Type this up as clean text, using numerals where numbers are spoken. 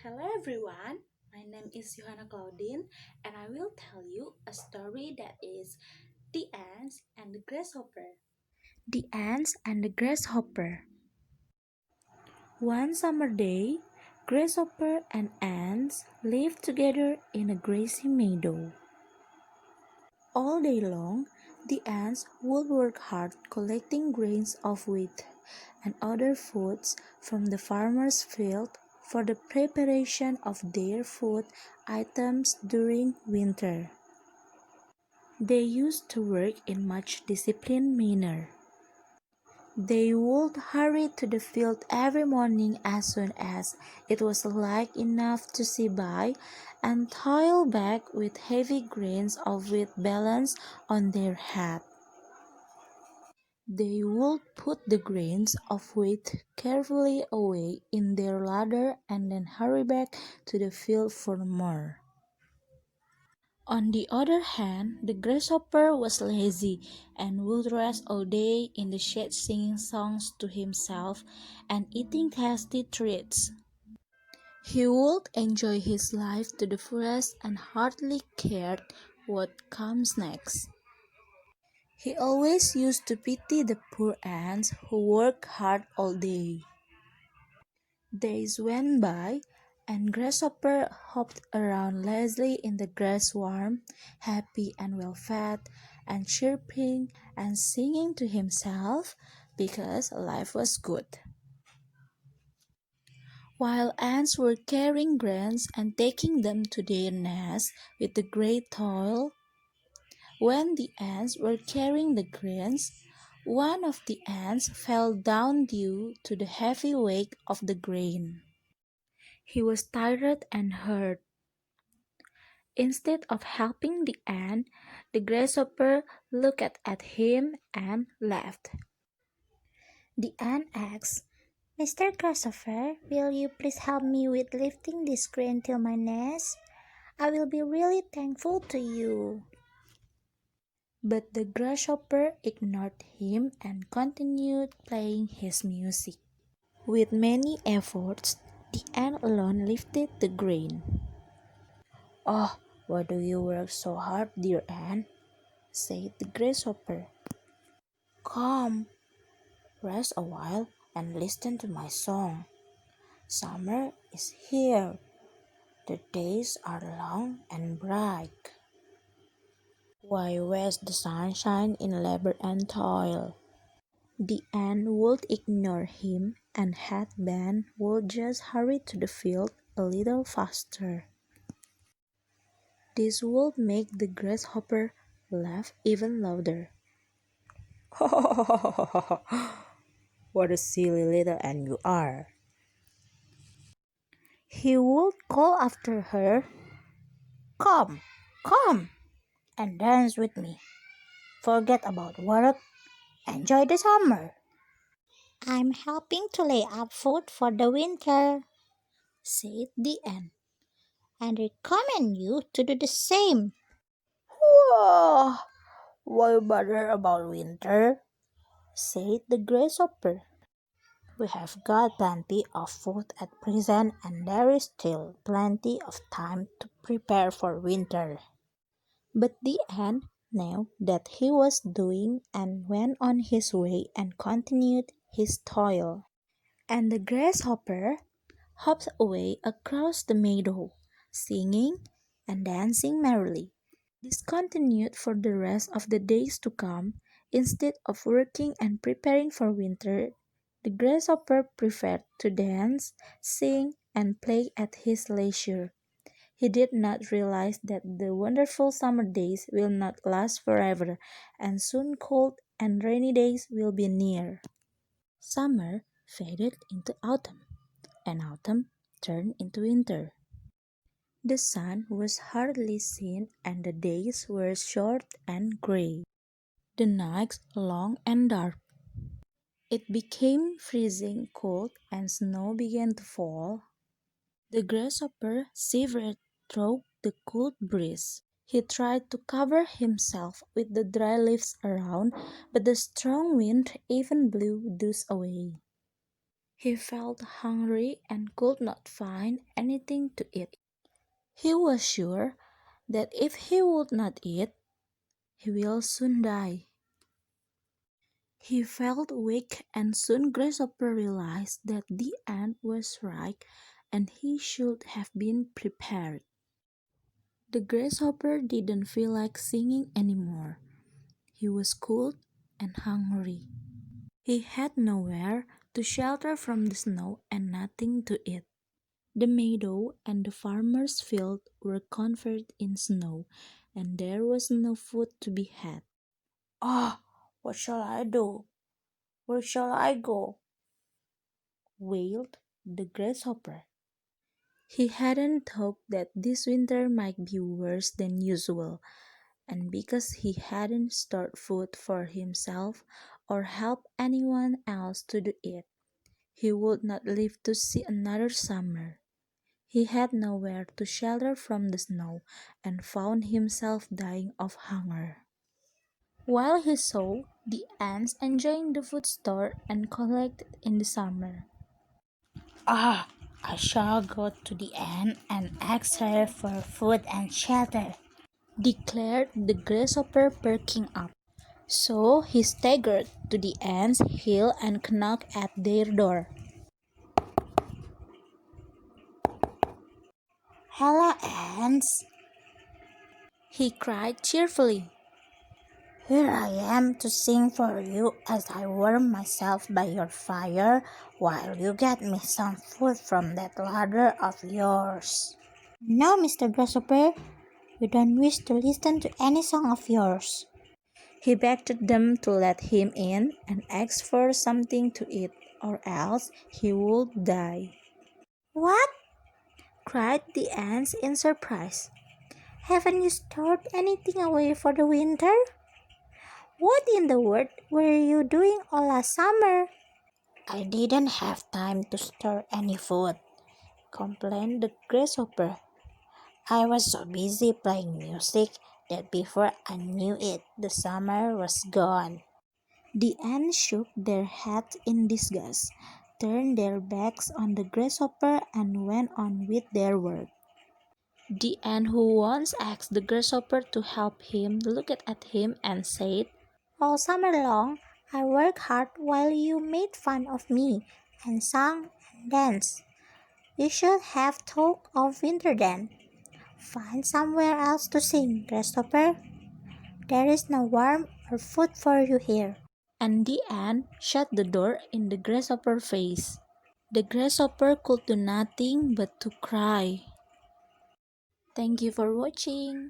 Hello everyone, my name is Johanna Claudine and I will tell you a story that is The Ants and the Grasshopper. The Ants and the Grasshopper. One summer day, Grasshopper and ants lived together in a grassy meadow. All day long, the ants would work hard collecting grains of wheat and other foods from the farmer's field for the preparation of their food items during winter. They used to work in much disciplined manner. They would hurry to the field every morning as soon as it was light enough to see by, and toil back with heavy grains of wheat balanced on their head. They would put the grains of wheat carefully away in their ladder and then hurry back to the field for more. On the other hand, the grasshopper was lazy and would rest all day in the shade singing songs to himself and eating tasty treats. He would enjoy his life to the fullest and hardly cared what comes next. He always used to pity the poor ants who work hard all day. Days went by, and Grasshopper hopped around lazily in the grass warm, happy and well fed, and chirping and singing to himself because life was good. While ants were carrying grains and taking them to their nests with the great toil, when the ants were carrying the grains, one of the ants fell down due to the heavy weight of the grain. He was tired and hurt. Instead of helping the ant, the grasshopper looked at him and laughed. The ant asked, "Mr. Grasshopper, will you please help me with lifting this grain till my nest? I will be really thankful to you." But the grasshopper ignored him and continued playing his music. With many efforts, the ant alone lifted the grain. "Oh, why do you work so hard, dear ant?" said the grasshopper. "Come, rest a while and listen to my song. Summer is here. The days are long and bright. Why waste the sunshine in labor and toil?" The ant would ignore him, and Headband would just hurry to the field a little faster. This would make the grasshopper laugh even louder. "What a silly little ant you are!" He would call after her, "Come, come, and dance with me. Forget about work. Enjoy the summer. I'm helping to lay up food for the winter," said the ant, "and recommend you to do the same." "Whoa, why bother about winter?" said the grasshopper. "We have got plenty of food at present, and there is still plenty of time to prepare for winter." But the ant knew that he was doing and went on his way and continued his toil. And the grasshopper hopped away across the meadow, singing and dancing merrily. This continued for the rest of the days to come. Instead of working and preparing for winter, the grasshopper preferred to dance, sing, and play at his leisure. He did not realize that the wonderful summer days will not last forever, and soon cold and rainy days will be near. Summer faded into autumn, and autumn turned into winter. The sun was hardly seen, and the days were short and gray. The nights long and dark. It became freezing cold, and snow began to fall. The grasshopper shivered through the cold breeze. He tried to cover himself with the dry leaves around, but the strong wind even blew those away. He felt hungry and could not find anything to eat. He was sure that if he would not eat, he will soon die. He felt weak, and soon Grasshopper realized that the end was right and he should have been prepared. The Grasshopper didn't feel like singing anymore. He was cold and hungry. He had nowhere to shelter from the snow and nothing to eat. The meadow and the farmer's field were covered in snow, and there was no food to be had. Ah, what shall I do? Where shall I go? Wailed the Grasshopper. He hadn't hoped that this winter might be worse than usual, and because he hadn't stored food for himself or helped anyone else to do it, he would not live to see another summer. He had nowhere to shelter from the snow and found himself dying of hunger. While he saw the ants enjoying the food stored and collected in the summer, Ah, I shall go to the ant and ask her for food and shelter, declared the Grasshopper, perking up. So he staggered to the ants' hill and knocked at their door. Hello, ants. He cried cheerfully. Here I am to sing for you as I warm myself by your fire while you get me some food from that larder of yours. No, Mr. Grasshopper, we don't wish to listen to any song of yours. He begged them to let him in and asked for something to eat, or else he would die. What? Cried the ants in surprise. Haven't you stored anything away for the winter? What in the world were you doing all last summer? I didn't have time to store any food, complained the grasshopper. I was so busy playing music that before I knew it, the summer was gone. The ants shook their heads in disgust, turned their backs on the grasshopper, and went on with their work. The ant who once asked the grasshopper to help him looked at him and said, All summer long, I worked hard while you made fun of me and sang and danced. You should have thought of winter then. Find somewhere else to sing, grasshopper. There is no warmth or food for you here. and the ant shut the door in the grasshopper's face. The grasshopper could do nothing but to cry. Thank you for watching.